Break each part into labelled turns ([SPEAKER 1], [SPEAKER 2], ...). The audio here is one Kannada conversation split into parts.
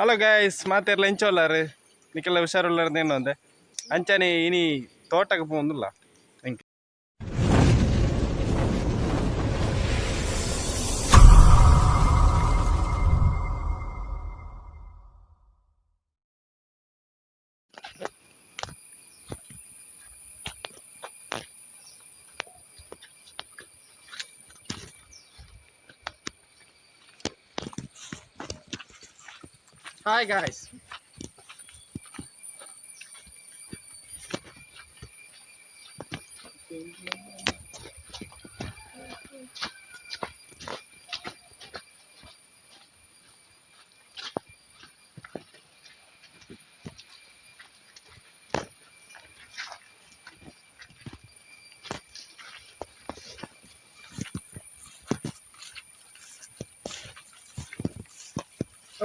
[SPEAKER 1] హలో గైస్ మాతేర్ల ఎంచోళ్ళారు నీకెళ్ళ హుషారున్నారు నేను అంతే అంచని ఇని తోటకు పోందులా ఇంక హాయ్ గైస్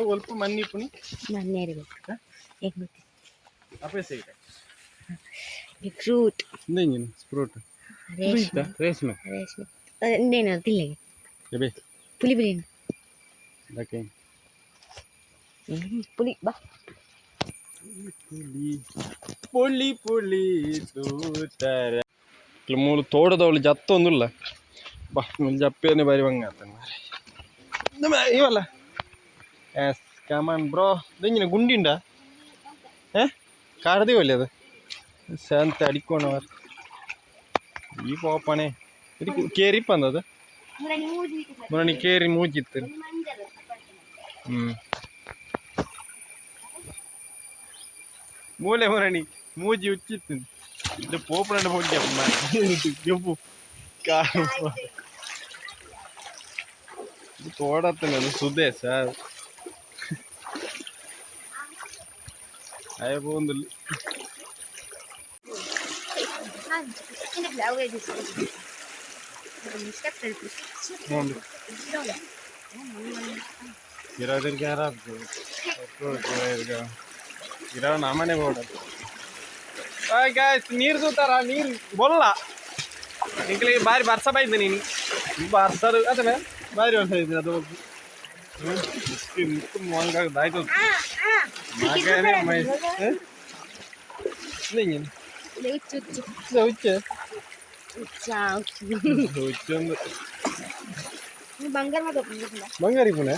[SPEAKER 1] ಒಲ್ಪ ಮಣ್ಣಿ ಪುನಿ
[SPEAKER 2] ಮಣ್ಣೇರಿ
[SPEAKER 1] ಅಪೇ ಸೈಡ್
[SPEAKER 2] ಫ್ರೂಟ್
[SPEAKER 1] ಇಂದೇನು ಫ್ರೂಟ್ ರೇಷ್ಮೆ ರೇಷ್ಮೆ
[SPEAKER 2] ರೇಷ್ಮೆ ಇಂದೇನು ತಿನ್ಲಿಗೆ
[SPEAKER 1] ಎಬೆ
[SPEAKER 2] ಪುಲಿ ಪುಲಿ
[SPEAKER 1] ಓಕೆ
[SPEAKER 2] ಪುಲಿ ಬಾ
[SPEAKER 1] ಪುಲಿ ಪುಲಿ ಪುಲಿ ತೂತರ ಇಟ್ಲ ಮೂಲು ತೋಡದವಳು ಜತ್ತೊಂದುಲ್ಲ ಬಾ ಮೂಲು ಜಪ್ಪೇನೆ ಬಾರಿ ಬಂಗ ಇವಲ್ಲ ಎಸ್ ಕಮಾನ್ ಬ್ರೋ ഇതെങ്ങനെ ഗുണ്ടിണ്ടാ കാടതി പോലെ അത് ശാന്ത അടിക്കണവർ ഈ പോപ്പാണേ ഇത് കേറിപ്പന്നത് മുരണി കേറി മൂച്ചിത്ത് മൂലെ മുരണി മൂജി ഉച്ചിത്ത് ഇത് പോപ്പണ പൊടിയപ്പ തോടത്തിന് സുദേശ അയ പോകുന്നില്ല ನಮ್ಮನೆ ಬೋಡ ನೀರು ತೂತಾರ ನೀರು ಬೊಲ್ಲ ನಿಂಕಲಿಗೆ ಬಾರಿ ಬರ್ಸ ಬೈದ್ದೆ ನೀನು ಬರ್ಸದು ಅದೇ ಬಾರಿ ವರ್ಷ ಇದ್ದೀನಿ ಅದು ದಾಯ್ತು ಮಗನೇ ಬಂಗಾರಿ ಪುಣೆ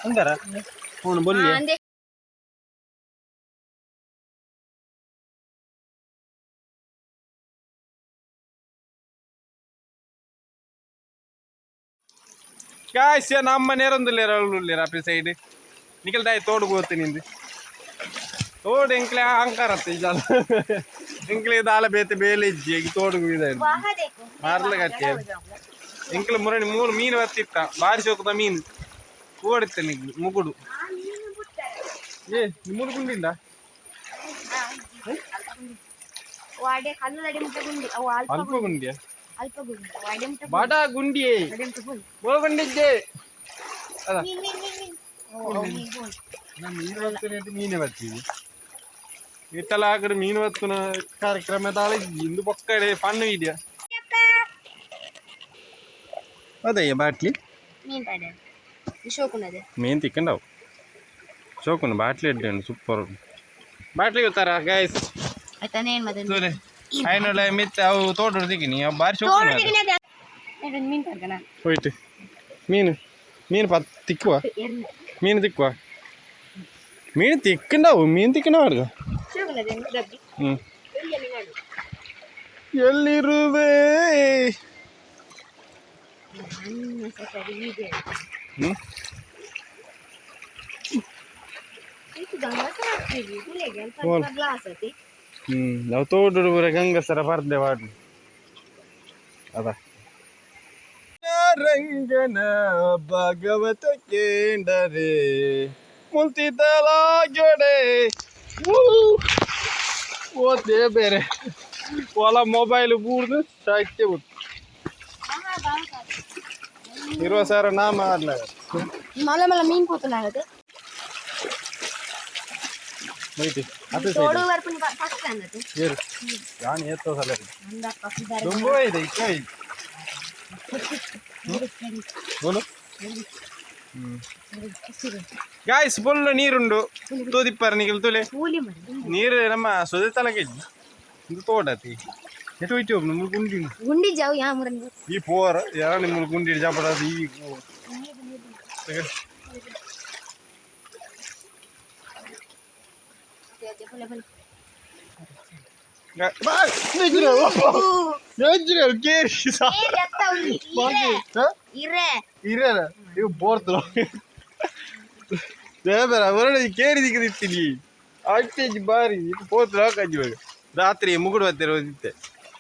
[SPEAKER 1] ಅಂತಾರ ಅವನು ಬಲ್ಲಿ ಕಾಯ್ಸ ನಮ್ಮ ನೇರೊಂದಿಲ್ಲ ಅಪ್ಪಿ ಸೈಡ್ ನಿಖಲ್ದಾಯಿ ತೋಡ್ಗೆ ಹೋಗ್ತೀನಿ ನಿಂದು ತೋಡು ಎಂಕ್ಲೆ ಅಂಕಾರತ್ತೆ ಜಲ ಎಂಕ್ಲೆ ದಾಲ ಬೇತೆ ಬೇಲೆ ಇಜ್ಜಿ ಈಗ ತೋಡ್ಗು ಇದೆ ಮಾರ್ಲ ಕಟ್ಟಿ ಎಂಕ್ಲೆ ಮುರಣಿ ಮೂರು ಮೀನು ಬರ್ತಿತ್ತ ಬಾರಿ ಸೋಕದ ಮೀನು ಓಡುತ್ತೆ ನಿಗ್ಲು ಮುಗುಡು ಏ ಮೂರು ಗುಂಡಿಲ್ಲ ಅಲ್ಪ ಗುಂಡಿಯ ಬಾಡ ಗುಂಡಿ ಗೋಲ್ಗುಂಡಿದ್ದೆ ಅದ ಮೀನು ಬರ್ತೇನೆ ಮೀನೇ ಬರ್ತೀವಿ ಇಟ್ಟಲ್ಲ ಆ ಕಡೆ ಮೀನು ಬರ್ತನ ಕಾರ್ಯಕ್ರಮ ತಾಳೆ ಇಂದು ಪಕ್ಕಡೆ ಪಣ್ಣು ಇದೆಯಾ ಅದಯ್ಯ ಬಾಟ್ಲಿ ಮೀನು ತಿಕ್ಕಂಡವು ಶೋಕುನ ಬಾಟ್ಲಿ ಇಡ್ಡೇನು ಸೂಪರ್ ಬಾಟ್ಲಿ ಗೊತ್ತಾರ ಗೈಸ್ അതിനുള്ള മിത്ത് അവ് തോട്ടെടുത്തിക്കിനി ബാരി ചോക്കുന്ന പോയിട്ട് മീൻ തിക്കുവാ മീൻ തിക്കുവാ മീൻ തിക്കണ്ടാവും മീൻ തിക്കണ പാടുക ಎಲ್ಲಿರುವೆ ನಾವು ತೋಟದ ಪೂರ ಗಂಗಸರ ಪರ್ದೆ ವಾಡು ಅದ ರಂಗನ ಭಾಗವತ ಕೇಂಡರೆ ಮುಂತಿದ್ದಲಾಗಡೆ ಓದ್ದೆ ಬೇರೆ ಹೊಲ ಮೊಬೈಲ್ ಬೂಡ್ದು ಸಾಯ್ತೆ ಬಿಟ್ಟು ಇರುವ ಸರ ನಾ ಮಾಡ್ಲಾಗ
[SPEAKER 2] ಮಳೆ ಮಳೆ ಮೀನು ಕೂತನಾಗತ್ತೆ
[SPEAKER 1] ಮೈತಿ ಅದೇ ಏರು ನಾನು ಏತ್ತೋ ಸಲ ತುಂಬ ಇದೆ ಇಕ್ಕ ಬೋಲು ಗಾಯ್ಸ್ ಫುಲ್ ನೀರುಂಡು ತೂದಿಪ್ಪರ ನಿಖಿಲ್ ತುಲೆ ನೀರು ನಮ್ಮ ಸೊದೆ ತಲಗೆ ಇದು ತೋಡತಿ ಎಟ್ಟು ಹೋಯ್ತು ನಮ್ಮ ಗುಂಡಿ
[SPEAKER 2] ಗುಂಡಿ ಜಾವು ಯಾ ಮುರನ್
[SPEAKER 1] ಈ ಪೋರ್ ಯಾರ ನಿಮ್ಮ ಗುಂಡಿ ಜಾಪಡ ಈ ಕೇರಿ ದಿಕ್ಕದಿತ್ತೀನಿ ಆಯ್ತು ಬಾರಿ ಪೋತ್ರ ಕಂಜಿವಾಗ ರಾತ್ರಿ ಮುಗುಡು ಹತ್ತಿರೋದಿತ್ತೆ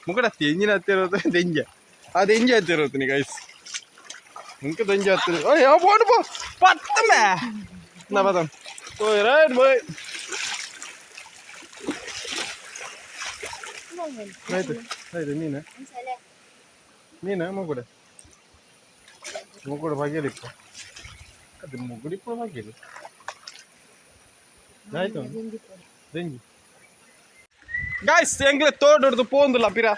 [SPEAKER 1] ಮುಗುಡು ಹತ್ತಿ ಎಂಜಿನ ಹತ್ತಿರೋದು ದೆಂಜ ಅದು ಎಂಜ ಹತ್ತಿರೋತೀನಿ ಗೈಸ್ ನಿಂಗೆ ದೆಂಜ ಹತ್ತಿರ ಯಾವ ಬೋಡು ಬೋ ಪತ್ತಮ್ಮ ನಾ ಬದಂ ಓಯ್ ರೈಟ್ ಬಾಯ್ ಆಯ್ತು ಆಯ್ತು ನೀನು ಮುಗುಡು ಮುಗುಡು ಬಗೆಲಿಪ್ಪ ಅದು ಮುಗುಡಿಪ್ಪ ಬಗೆಲಿ ಆಯ್ತು ದೆಂಜಿ ಗಾಯ್ಸ್ ಎಂಗ್ಲೆ ತೋಡೊಡ್ದು ಪೋಂದುಲ್ಲ ಪಿರ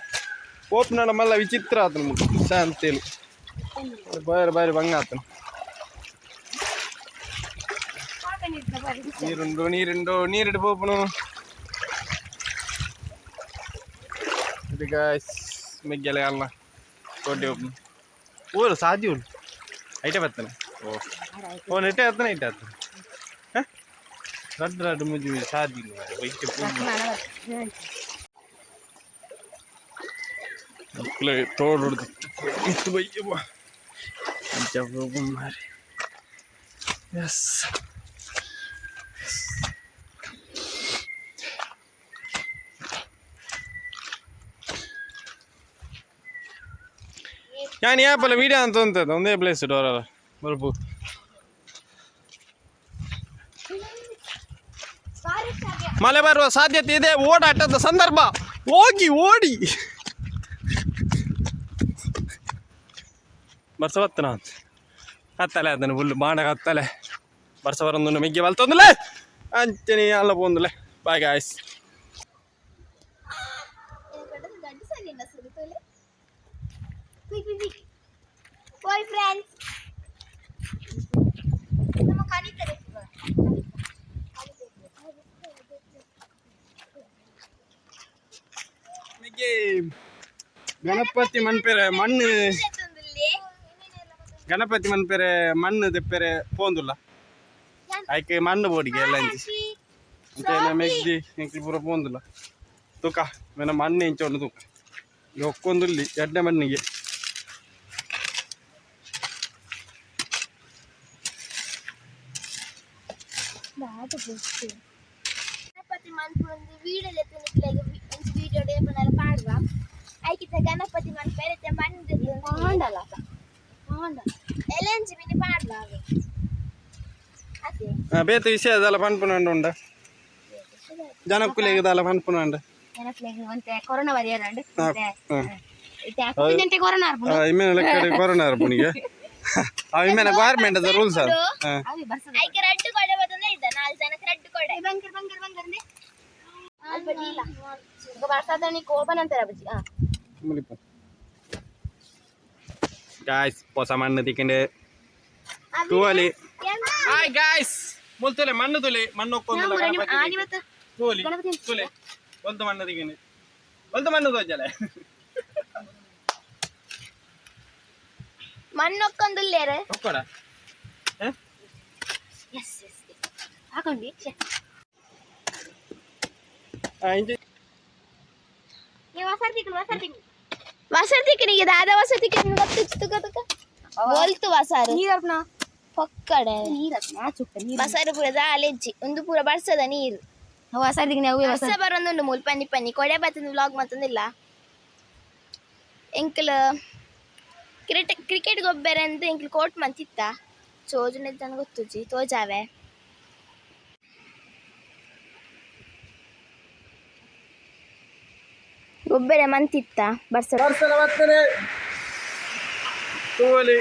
[SPEAKER 1] ಓಪನ ಮಲ್ಲ ವಿಚಿತ್ರ ಆತನ ಮುಗ ಶಾಂತೇಲಿ ಬಾರಿ ಬಾರಿ ಬಂಗ ಆತನ ನೀರಿಡು ಪೋಪನು ಇದು ಗಾಯ್ಸ್ ಮೆಗ್ಗೆಲೆ ಅಲ್ಲ ತೋಟಿ ಓಪನು ಊರು ಸಾಧ್ಯ ಉಂಟು ಐಟೆ ಬರ್ತಾನೆ ಓ ನೆಟ್ಟೆ ಆತನ ಐಟೆ ಆತನ ರಡ್ ರಡ್ ಮುಜಿ ಸಾಧ್ಯ ವೈಕೆ ತೋಡೊಡ್ದು ಇತ್ತು ಬಯ್ಯವ್ವ ಮಾರಿ ಎಸ್ ഞാൻ ഈ ആപ്പല്ല വീഡിയോ ആണ് തോന്നുന്നത് ഒന്നേ പ്ലേസ് ഡോറ ಬರಬು ಮಳೆ ಬರುವ ಸಾಧ್ಯತೆ ಇದೆ ಓಡಾಟದ ಸಂದರ್ಭ ಹೋಗಿ ಓಡಿ ಬರ್ಸ ಬತ್ತನ ಹತ್ತಲೆ ಅದನ್ನು ಫುಲ್ ಬಾಂಡಾಗ ಹತ್ತಲೆ ಬರ್ಸ ಬರೊಂದು ಮೆಗ್ಗೆ ಬಲ್ತೊಂದುಲೆ ಅಂಚನೆ ಅಲ್ಲ ಪೋಂದುಲೆ ಬಾಯ್ ಗಾಯ್ಸ್
[SPEAKER 2] ಬಾಯ್ ಫ್ರೆಂಡ್ಸ್ ನಮ್ಮ ಕಾಣಿತಾರೆ
[SPEAKER 1] ಗಣಪತಿ ಮನ್ಪೆರೆ ಮಣ್ಣು ಗಣಪತಿ ಮನ್ಪೆರೆ ಮಣ್ಣು ತೆಪ್ಪೆರೆ ಪೋಂದುಲ್ಲ ಆಯ್ಕೆ ಮಣ್ಣು ಬೋಡಿಗೆ ಎಲ್ಲ ಇಂಚಿ ಮೆಗ್ದಿ ಎಂಕಿ ಪೂರ ಪೋಂದುಲ್ಲ ತೂಕ ಮೇನ ಮಣ್ಣು ಇಂಚೊಂಡು ತೂಕ ಒಕ್ಕೊಂದುಲ್ಲಿ ಎಡ್ಡೆ ಮಣ್ಣಿಗೆ
[SPEAKER 2] ಗಣಪತಿ ಮನ್ಪುಂದು ವೀಡಿಯೋ ವೀಡಿಯೋ ಡೇಪನೆಲ್ಲ ಪಾಡುವ ಐಕಿತ ಗಣಪತಿ ಮನ್ಪೆರೆ ಮಣ್ಣು ಹಾಂಡಲ್ಲ ಎಲೆಂಚಿ ಮಿನಿ ಪಾಡುವ ಅದೇ
[SPEAKER 1] ಬೇತ ವಿಷಯ ಅದೆಲ್ಲ ಪನ್ಪುನಂಡು ಜನಕ್ಕುಲೆಗೆ ಅದೆಲ್ಲ ಪನ್ಪುನಂಡು
[SPEAKER 2] ಕೊರೋನಾ ವರಿಯರಂಡು ಕೊರೋನಾ
[SPEAKER 1] ಕೊರೋನಾ ಅರ್ಪುನಿಗೆ ಅವಿಮೇಲೆ ಗೌರ್ಮೆಂಟ್ ಅದ ರೂಲ್ಸ್ ಅದು
[SPEAKER 2] ಐಕೆ ರಡ್ಡು ಕೊಡೆ ಬತ್ತಂದ್ರೆ ಇದ್ದ 4 ಜನಕ್ಕೆ ರಡ್ಡು ಕೊಡೆ ಬಂಗರ್ ಅಲ್ಬಡಿಲ್ಲ ಈಗ ಬರ್ಸದನಿ ಕೋಪನ್ ಅಂತಾರೆ ಬಜ್ಜಿ
[SPEAKER 1] ಮುಲಿಪ ಗಾಯ್ಸ್ ಹೊಸ ಮಣ್ಣು ತಿಕ್ಕಂಡೆ ತೂವಲಿ ಹಾಯ್ ಗಾಯ್ಸ್ ಮುಲ್ತುಲೆ ಮಣ್ಣು ತುಲೆ ಮಣ್ಣು ಒಕ್ಕೊಂದು ಗಣಪತಿ ತೂವಲಿ ತುಲೆ ಒಂದು ಮಣ್ಣು ತಿಕ್ಕಂಡೆ ಒಂದು ಮಣ್ಣು ತೋಜಲೆ
[SPEAKER 2] ಮಣ್ಣೊಕ್ಕೊಂದುಲ್ಲೇರೆ
[SPEAKER 1] ಒಕ್ಕೊಡ
[SPEAKER 2] ಎಸ್ ಹಾಕೊಂಡಿ ವಸತಿಗೆ ದಾದ ವಸತಿಗೆ ಬೋಲ್ತು ವಸಾರು ನೀರಪ್ನ ಪಕ್ಕಡೆ ಬಸಾರು ಪೂರದ ಅಲೆಜ್ಜಿ ಒಂದು ಪೂರ ಬರ್ಸದ ನೀರು ಬರ್ಸ ಬರೊಂದುಂಡು ಮೂಲ್ ಪನ್ನಿ ಪನ್ನಿ ಕೊಡೆ ಬತ್ತಂದು ವ್ಲಾಗ್ ಮತ್ತೊಂದಿಲ್ಲ ಎಂಕಲ್ ಕ್ರಿಕೆಟ್ ಗೊಬ್ಬರ ಅಂತ ಎಂಕಲ್ ಕೋಟ್ ಮಂತಿತ್ತ ಚೋಜನೆ ತನ ಗೊತ್ತುಜಿ ತೋಜಾವೆ ಗೊಬ್ಬರ ಮಂತಿತ್ತ ಬರ್ಸರ
[SPEAKER 1] ಬರ್ತನೆ ತೂವಲಿ